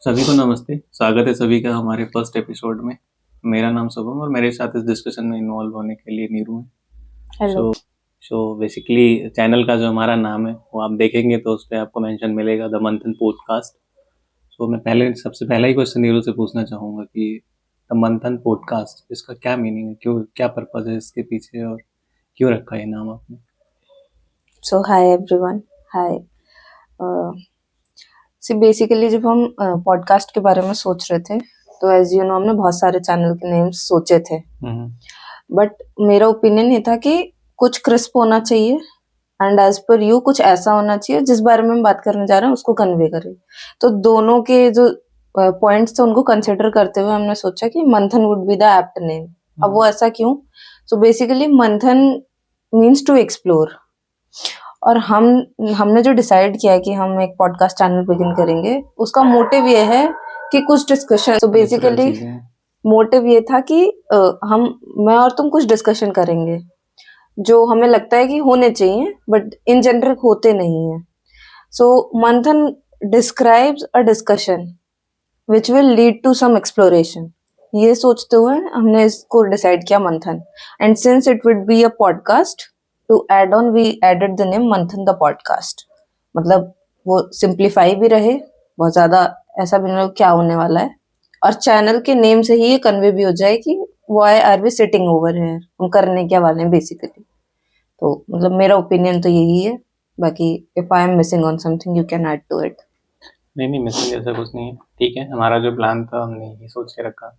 सभी को नमस्ते। स्वागत है सभी का हमारे फर्स्ट एपिसोड में। मेरा नाम शुभम और मेरे साथ इस डिस्कशन में इन्वॉल्व होने के लिए नीरू है। हेलो। सो बेसिकली चैनल का जो हमारा नाम है वो आप देखेंगे तो उस पर आपको मेंशन मिलेगा, द मंथन पॉडकास्ट। सो मैं पहले सबसे पहला ही क्वेश्चन नीरू से पूछना चाहूँगा कि द मंथन पॉडकास्ट इसका क्या मीनिंग है, क्यों, क्या पर्पज है इसके पीछे और क्यों रखा है नाम आपने? सो हाय एवरीवन, हाय। बेसिकली जब हम पॉडकास्ट के बारे में सोच रहे थे तो एज यू नो हमने बहुत सारे चैनल के नेम्स सोचे थे, बट मेरा ओपिनियन ये था कि कुछ क्रिस्प होना चाहिए एंड एज पर यू कुछ ऐसा होना चाहिए जिस बारे में हम बात करने जा रहे हैं उसको कन्वे करें। तो दोनों के जो पॉइंट्स थे उनको कंसिडर करते हुए हमने सोचा कि मंथन would be the apt name. अब वो ऐसा क्यों? सो बेसिकली मंथन मीन्स टू एक्सप्लोर, और हमने जो डिसाइड किया है कि हम एक पॉडकास्ट चैनल बिगिन करेंगे उसका मोटिव ये है कि कुछ डिस्कशन, तो बेसिकली मोटिव ये था कि मैं और तुम कुछ डिस्कशन करेंगे जो हमें लगता है कि होने चाहिए बट इन जनरल होते नहीं है। So Manthan describes a discussion which will lead to some exploration. ये सोचते हुए हमने इसको डिसाइड किया Manthan, and since it would be a podcast, to add on we added the name Manthan the podcast. मतलब वो सिंप्लीफाई भी रहे, बहुत ज्यादा ऐसा भी नहीं क्या होने वाला है, और चैनल के नेम से ही ये कन्वे भी हो जाए कि why are we sitting over here, हम करने क्या वाले हैं बेसिकली। तो मतलब मेरा ओपिनियन तो यही है, बाकी if I am missing on something you can add to it. नहीं, मिसिंग ऐसा कुछ नहीं है, ठीक है। हमारा जो प्लान था हमने यही सोच के रखा,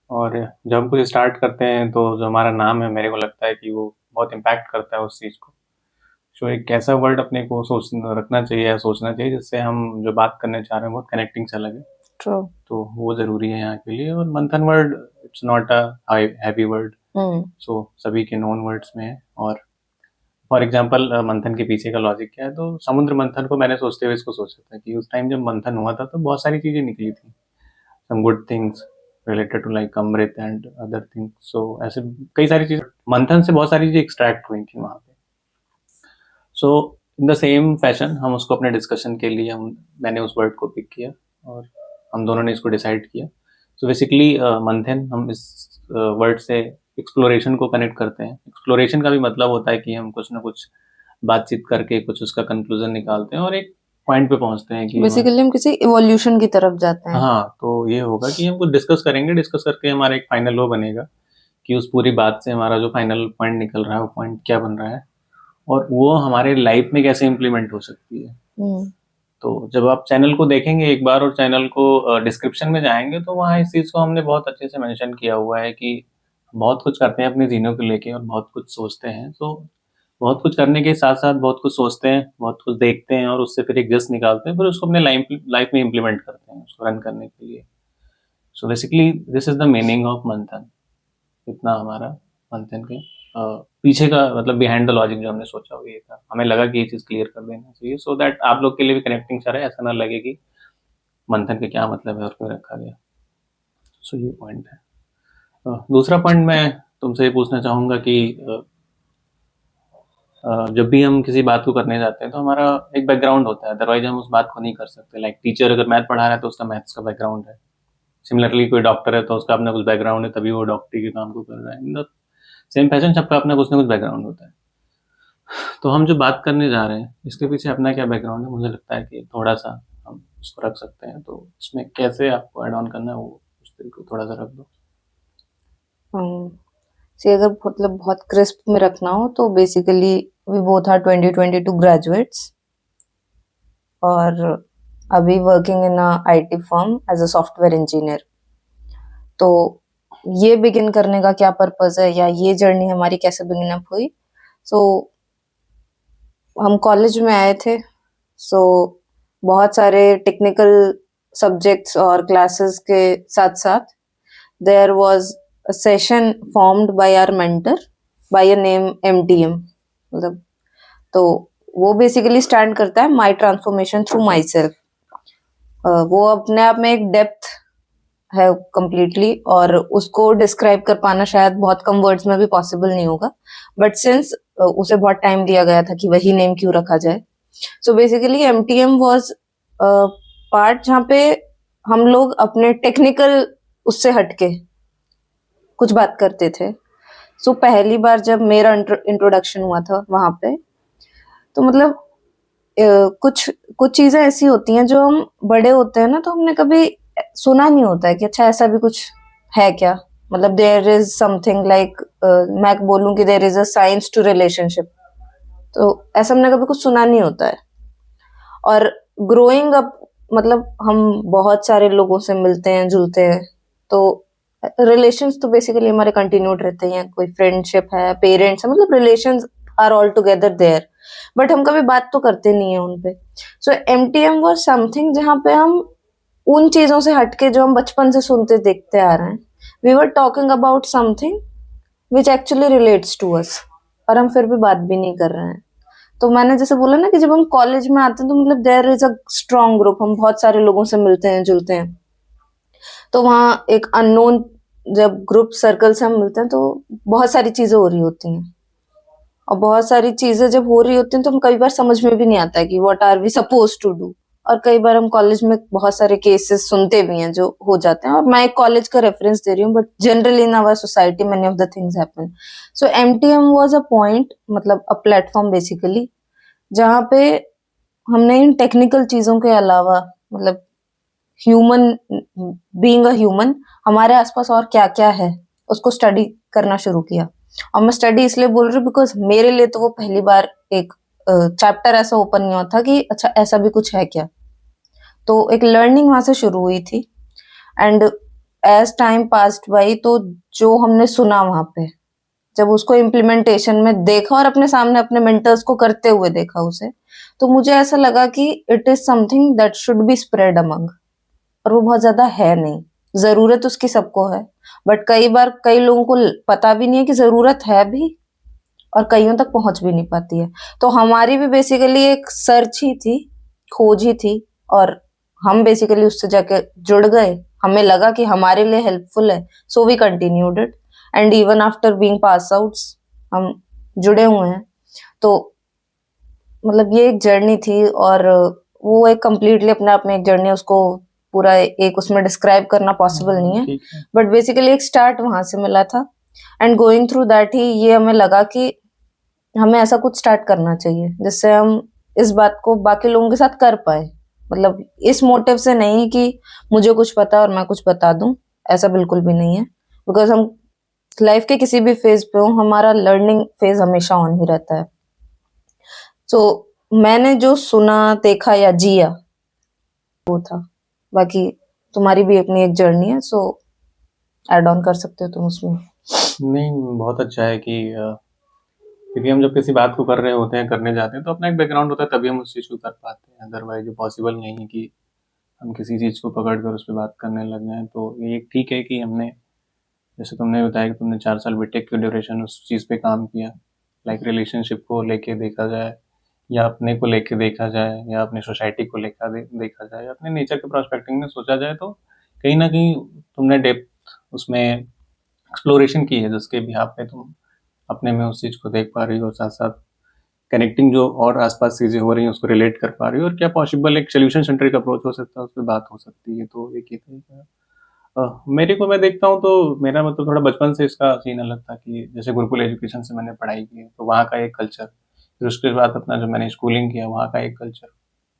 और जब हम कुछ स्टार्ट करते हैं तो जो हमारा नाम है मेरे को लगता है कि वो बहुत इम्पैक्ट करता है उस चीज़ को। सो एक ऐसा वर्ड अपने को सोच रखना चाहिए या सोचना चाहिए जिससे हम जो बात करने चाह रहे हैं बहुत कनेक्टिंग सा लगे। ट्रू। तो वो ज़रूरी है यहाँ के लिए। और मंथन word it's not a heavy word, so सभी के नॉन वर्ड्स में है। और फॉर एग्जाम्पल मंथन के पीछे का लॉजिक क्या है, तो समुद्र मंथन को मैंने सोचते हुए इसको सोचा था कि उस टाइम जब मंथन हुआ था तो बहुत सारी चीज़ें निकली थी, some good things related to like Amrit and other things। so ऐसे कई सारी चीज़ मंथन से बहुत सारी चीज़ें एक्सट्रैक्ट हुई थी वहाँ पे। सो इन द सेम फैशन हम उसको अपने डिस्कशन के लिए मैंने उस वर्ड को पिक किया और हम दोनों ने इसको डिसाइड किया। सो बेसिकली मंथन हम इस वर्ड से एक्सप्लोरेशन को कनेक्ट करते हैं। एक्सप्लोरेशन का भी मतलब होता है कि हम कुछ ना कुछ बातचीत करके कुछ उसका कंक्लूजन निकालते हैं और एक पॉइंट पे पहुंचते हैं कि बेसिकली हम किसी इवोल्यूशन की तरफ जाते हैं। हाँ, तो ये होगा कि हम कुछ डिस्कस करेंगे, डिस्कस करके हमारा एक फाइनल वो बनेगा कि उस पूरी बात से हमारा जो फाइनल पॉइंट निकल रहा है वो पॉइंट क्या बन रहा है और वो हमारे लाइफ में कैसे इम्प्लीमेंट हो सकती है। तो जब आप चैनल को देखेंगे एक बार और चैनल को डिस्क्रिप्शन में जाएंगे तो वहाँ इस चीज़ को हमने बहुत अच्छे से मेंशन किया हुआ है कि बहुत कुछ करते हैं अपने जीनों को लेके और बहुत कुछ सोचते हैं। तो बहुत कुछ करने के साथ साथ बहुत कुछ सोचते हैं, बहुत कुछ देखते हैं और उससे फिर एक जस्ट निकालते हैं, फिर उसको अपने लाइफ में इम्प्लीमेंट करते हैं उसको रन करने के लिए। So basically this is the meaning of मंथन। इतना हमारा मंथन के पीछे का मतलब बिहाइंड द लॉजिक जो हमने सोचा वो ये था। हमें लगा कि ये चीज़ क्लियर कर देना चाहिए सो दैट आप लोग के लिए भी कनेक्टिंग सा रहे, ऐसा ना लगे कि मंथन का क्या मतलब है और क्यों रखा गया। सो ये पॉइंट है। दूसरा पॉइंट मैं तुमसे ये पूछना चाहूँगा कि जब भी हम किसी बात को करने जाते हैं तो हमारा एक बैकग्राउंड होता है, अदरवाइज हम उस बात को नहीं कर सकते। लाइक टीचर अगर मैथ पढ़ा रहा है तो उसका मैथ्स का बैकग्राउंड है। सिमिलरली कोई डॉक्टर है तो उसका अपना कुछ बैकग्राउंड है, तभी वो डॉक्टरी के काम को कर रहा है। इन द सेम फैशन सबका अपना कुछ ना कुछ बैकग्राउंड होता है। तो हम जो बात करने जा रहे हैं इसके पीछे अपना क्या बैकग्राउंड है, मुझे लगता है कि थोड़ा सा हम उसको रख सकते हैं। तो इसमें कैसे आपको ऐड ऑन करना है वो उस तरीके को थोड़ा सा रख दो। अगर मतलब बहुत क्रिस्प में रखना हो तो basically we both are 2022 graduates और अभी working in a IT firm as a software engineer. तो ये बिगिन करने का क्या पर्पस है या ये जर्नी हमारी कैसे बिगिन अप हुई? सो हम कॉलेज में आए थे, सो बहुत सारे टेक्निकल सब्जेक्ट्स और क्लासेस के साथ साथ there was a session formed by our mentor by a name MTM। मतलब तो वो बेसिकली स्टैंड करता है माई ट्रांसफॉर्मेशन थ्रू माई सेल्फ। वो अपने आप में एक डेप्थ है कंप्लीटली, और उसको डिस्क्राइब कर पाना शायद बहुत कम वर्ड्स में भी पॉसिबल नहीं होगा, बट सिंस उसे बहुत टाइम दिया गया था कि वही नेम क्यों रखा जाए। So basically MTM was part जहाँ पे हम लोग अपने टेक्निकल उससे हटके कुछ बात करते थे। सो पहली बार जब मेरा इंट्रोडक्शन हुआ था वहां पे, तो मतलब कुछ कुछ चीजें ऐसी होती हैं जो हम बड़े होते हैं ना, तो हमने कभी सुना नहीं होता है कि अच्छा ऐसा भी कुछ है क्या, मतलब देयर इज समथिंग लाइक, मैं बोलूं कि there is a science to relationship, तो ऐसा हमने कभी कुछ सुना नहीं होता है। और ग्रोइंग अप, मतलब हम बहुत सारे लोगों से मिलते हैं जुलते हैं, तो रिलेशंस तो बेसिकली हमारे कंटिन्यूड रहते हैं, कोई फ्रेंडशिप है, पेरेंट्स है, मतलब relations are all together there, but हम कभी बात तो करते नहीं है उन पे। सो एमटीएम वाज समथिंग जहाँ पे हम उन चीजों से हटके जो हम बचपन से सुनते देखते आ रहे हैं, we were talking about something which actually relates to us, और हम फिर भी बात भी नहीं कर रहे हैं। तो मैंने जैसे बोला ना कि जब हम कॉलेज में आते हैं तो मतलब there is a strong group, हम बहुत सारे लोगों से मिलते हैं जुलते हैं, तो वहाँ एक अननोन जब ग्रुप सर्कल से हम मिलते हैं तो बहुत सारी चीजें हो रही होती हैं, और बहुत सारी चीजें जब हो रही होती हैं तो हम कई बार समझ में भी नहीं आता है कि what are we suppose to do. और कई बार हम कॉलेज में बहुत सारे केसेस सुनते भी हैं जो हो जाते हैं, और मैं एक कॉलेज का रेफरेंस दे रही हूँ, but generally in our society many of the things happen. So MTM was a point, मतलब अ प्लेटफॉर्म बेसिकली, जहाँ पे हमने इन टेक्निकल चीजों के अलावा, मतलब ह्यूमन, बीइंग अ ह्यूमन, हमारे आसपास और क्या क्या है उसको स्टडी करना शुरू किया। और मैं स्टडी इसलिए बोल रही हूँ बिकॉज मेरे लिए तो वो पहली बार एक चैप्टर ऐसा ओपन नहीं हुआ था कि अच्छा ऐसा भी कुछ है क्या। तो एक लर्निंग वहां से शुरू हुई थी, and as time passed by, तो जो हमने सुना वहां पे, जब उसको इम्प्लीमेंटेशन में देखा और अपने सामने अपने मेंटर्स को करते हुए देखा उसे, तो मुझे ऐसा लगा कि it is something that should be spread among. और वो बहुत ज्यादा है नहीं, जरूरत उसकी सबको है, बट कई बार कई लोगों को पता भी नहीं है कि जरूरत है भी, और कईयों तक पहुंच भी नहीं पाती है। तो हमारी भी बेसिकली एक सर्च ही थी, खोज ही थी, और हम बेसिकली उससे जाके जुड़ गए, हमें लगा कि हमारे लिए हेल्पफुल है, so we continued it, and even after being pass outs हम जुड़े हुए हैं। तो मतलब ये एक जर्नी थी, और वो एक कम्प्लीटली अपने आप में एक जर्नी, उसको पूरा एक उसमें डिस्क्राइब करना पॉसिबल नहीं है, ठीक है। बट बेसिकली एक स्टार्ट वहां से मिला था, and going through that he ये हमें लगा कि हमें ऐसा कुछ स्टार्ट करना चाहिए जिससे हम इस बात को बाकी लोगों के साथ कर पाए। मतलब इस मोटिव से नहीं कि मुझे कुछ पता और मैं कुछ बता दूं, ऐसा बिल्कुल भी नहीं है, बिकॉज हम लाइफ के किसी भी फेज पे हो, हमारा लर्निंग फेज हमेशा ऑन ही रहता है। सो मैंने जो सुना देखा या जिया वो था, बाकी तुम्हारी भी अपनी एक जर्नी है, सो ऐड ऑन कर सकते हो तुम उसमें। नहीं, बहुत अच्छा है कि क्योंकि हम जब किसी बात को कर रहे होते हैं, करने जाते हैं, तो अपना एक बैकग्राउंड होता है, तभी हम उस चीज़ को कर पाते हैं। अदरवाइज पॉसिबल नहीं है कि हम किसी चीज़ को पकड़ कर उस पर बात करने लग जाएँ। तो ये ठीक है कि हमने, जैसे तुमने बताया कि तुमने 4 साल बीटेक की ड्यूरेशन उस चीज़ पे काम किया, लाइक रिलेशनशिप को लेके देखा जाए, या अपने को लेके देखा जाए, या अपनी सोसाइटी को देखा जाए, या अपने नेचर के पर्सपेक्टिव में सोचा जाए, तो कहीं न कहीं तुमने डेप्थ उसमें एक्सप्लोरेशन की है, जिसके बिहाफ़ पे तुम अपने में उस चीज़ को देख पा रही हो, साथ-साथ कनेक्टिंग जो और आस-पास चीज़ें हो रही हैं, उसको रिलेट कर पा रही हो, और क्या पॉसिबल एक सॉल्यूशन सेंट्रिक अप्रोच हो सकता है, उस पे बात हो सकती है। तो एक ये तरीका है। मेरे को, मैं देखता हूँ तो मेरा मतलब थोड़ा बचपन से इसका सीन अलग था कि जैसे गुरुकुल एजुकेशन से मैंने पढ़ाई की, तो वहाँ का एक कल्चर, फिर उसके बाद अपना जो मैंने स्कूलिंग किया वहाँ का एक कल्चर,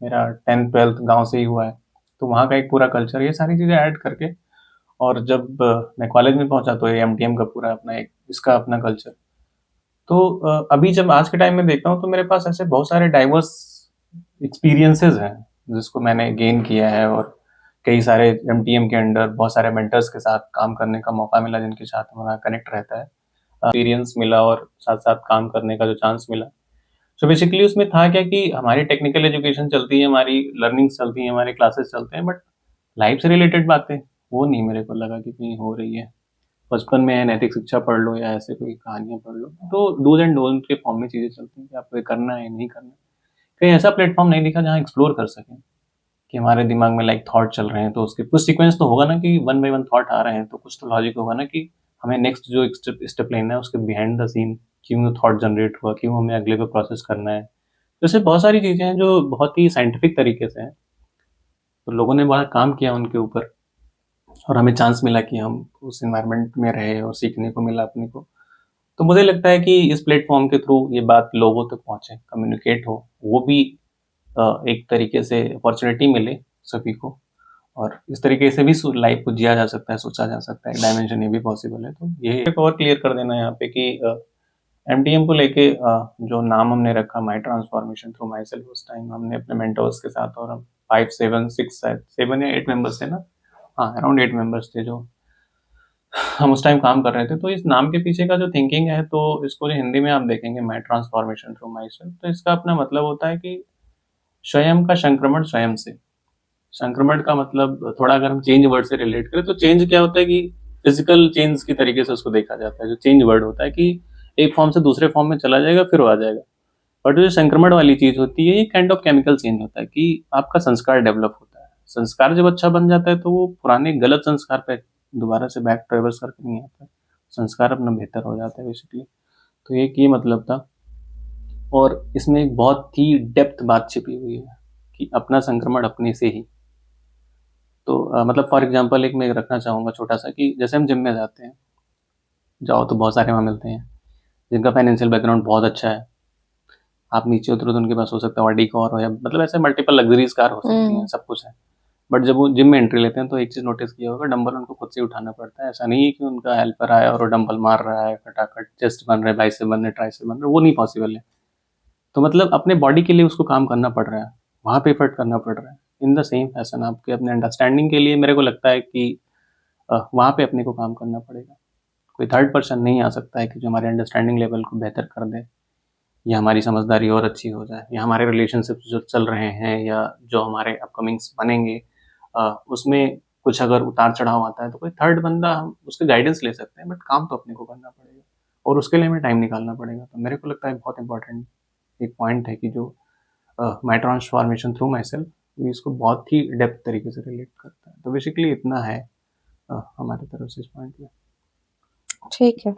मेरा 10th-12th गाँव से ही हुआ है, तो वहाँ का एक पूरा कल्चर, ये सारी चीज़ें ऐड करके, और जब मैं कॉलेज में पहुँचा तो ये एमटीएम का पूरा अपना एक इसका अपना कल्चर। तो अभी जब आज के टाइम में देखता हूँ तो मेरे पास ऐसे बहुत सारे डाइवर्स एक्सपीरियंसेस हैं जिसको मैंने गेन किया है, और कई सारे एमटीएम के अंडर बहुत सारे मेंटर्स के साथ काम करने का मौका मिला, जिनके साथ हमारा कनेक्ट रहता है, एक्सपीरियंस मिला, और साथ साथ काम करने का जो चांस मिला। सो बेसिकली उसमें था क्या कि हमारी टेक्निकल एजुकेशन चलती है, हमारी लर्निंग्स चलती हैं, हमारे क्लासेस चलते हैं, बट लाइफ से रिलेटेड बातें वो नहीं मेरे को लगा कि कहीं हो रही है। बचपन में नैतिक शिक्षा पढ़ लो या ऐसे कोई कहानियाँ पढ़ लो, तो डूज एंड डोंट के फॉर्म में चीज़ें चलती हैं कि आपको ये करना है, नहीं करना है। कहीं ऐसा प्लेटफॉर्म नहीं दिखा जहाँ एक्सप्लोर कर सकें, कि हमारे दिमाग में लाइक थॉट चल रहे हैं, तो उसके कुछ सीक्वेंस तो होगा ना, कि वन बाय वन थॉट आ रहे हैं, तो कुछ तो लॉजिक होगा ना कि हमें नेक्स्ट जो स्टेप लेना है उसके बिहाइंड द सीन, क्यों थॉट जनरेट हुआ, क्यों हमें अगले को प्रोसेस करना है। जैसे बहुत सारी चीज़ें हैं जो बहुत ही साइंटिफिक तरीके से हैं, तो लोगों ने बड़ा काम किया उनके ऊपर और हमें चांस मिला कि हम उस इन्वायरमेंट में रहे और सीखने को मिला अपने को। तो मुझे लगता है कि इस प्लेटफॉर्म के थ्रू ये बात लोगों तक पहुंचे, कम्युनिकेट हो, वो भी एक तरीके से अपॉर्चुनिटी मिले सभी को, और इस तरीके से भी लाइफ को जिया जा सकता है, सोचा जा सकता है, डायमेंशन ये भी पॉसिबल है। तो ये एक और क्लियर कर देना यहाँ पे कि एमटीएम को लेके जो नाम हमने रखा माई ट्रांसफॉर्मेशन थ्रू माई सेल्फ, उस टाइम हमने अपने मेंटर्स के साथ, और हम 5, 7, 6 शायद 7 या 8 मेंबर्स थे ना, हाँ अराउंड 8 मेंबर्स थे जो हम उस टाइम काम कर रहे थे। तो इस नाम के पीछे का जो थिंकिंग है, तो इसको जो हिंदी में आप देखेंगे माई ट्रांसफॉर्मेशन थ्रू माई सेल्फ, तो इसका अपना मतलब होता है कि स्वयं का संक्रमण स्वयं से। संक्रमण का मतलब थोड़ा अगर हम चेंज वर्ड से रिलेट करें, तो चेंज क्या होता है कि फिजिकल चेंज की तरीके से उसको देखा जाता है। जो चेंज वर्ड होता है कि एक फॉर्म से दूसरे फॉर्म में चला जाएगा फिर वो आ जाएगा। बट जो संक्रमण वाली चीज होती है, ये काइंड ऑफ केमिकल चेंज होता है कि आपका संस्कार डेवलप होता है। संस्कार जब अच्छा बन जाता है तो वो पुराने गलत संस्कार पे दोबारा से बैक ट्रेवर्स करके नहीं आता है, संस्कार अपना बेहतर हो जाता है बेसिकली। तो एक ये मतलब था, और इसमें एक बहुत ही डेप्थ बात छिपी हुई है कि अपना संक्रमण अपने से ही। तो मतलब फॉर एग्जांपल एक मैं रखना चाहूँगा छोटा सा, कि जैसे हम जिम में जाते हैं, जाओ तो बहुत सारे वहाँ मिलते हैं जिनका फाइनेंशियल बैकग्राउंड बहुत अच्छा है। आप नीचे उतरो तो उनके पास हो सकता है ऑडी कार हो, या मतलब ऐसे मल्टीपल लग्जरीज कार हो सकती हैं, सब कुछ है। बट जब वो जिम में एंट्री लेते हैं तो एक चीज़ नोटिस किया होगा, डंबल उनको खुद से उठाना पड़ता है। ऐसा नहीं है कि उनका हेल्पर आया और वो डंबल मार रहा है, फटाफट चेस्ट बन रहे, बाइसेप बन रहे, ट्राइसेप बन रहे, वो नहीं पॉसिबल है। तो मतलब अपने बॉडी के लिए उसको काम करना पड़ रहा है, वहाँ पे एफर्ट करना पड़ रहा है। इन द सेम फैशन आपके अपने अंडरस्टैंडिंग के लिए मेरे को लगता है कि वहाँ पे अपने को काम करना पड़ेगा। कोई थर्ड पर्सन नहीं आ सकता है कि जो हमारे अंडरस्टैंडिंग लेवल को बेहतर कर दे, या हमारी समझदारी और अच्छी हो जाए, या हमारे रिलेशनशिप्स जो चल रहे हैं या जो हमारे अपकमिंग्स बनेंगे उसमें कुछ अगर उतार चढ़ाव आता है, तो कोई थर्ड बंदा हम उसके गाइडेंस ले सकते हैं, बट काम तो अपने को करना पड़ेगा और उसके लिए हमें टाइम निकालना पड़ेगा। तो मेरे को लगता है बहुत इंपॉर्टेंट एक पॉइंट है कि जो माई ट्रांसफॉर्मेशन थ्रू माई सेल्फ, इसको बहुत ही डेप्थ तरीके से रिलेट करता है। तो बेसिकली इतना है हमारी तरफ से इस पॉइंट में। ठीक है।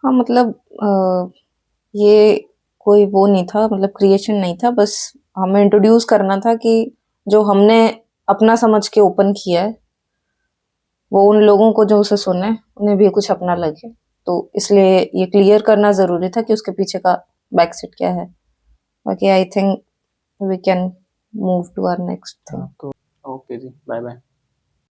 हाँ, मतलब ये कोई वो नहीं था, मतलब क्रिएशन नहीं था, बस हमें इंट्रोड्यूस करना था कि जो हमने अपना समझ के ओपन किया है, वो उन लोगों को जो उसे सुने उन्हें भी कुछ अपना लगे। तो इसलिए ये क्लियर करना ज़रूरी था कि उसके पीछे का बैक सीट क्या है। बाकी I think we can move to our next thing. तो ओके जी, बाय बाय।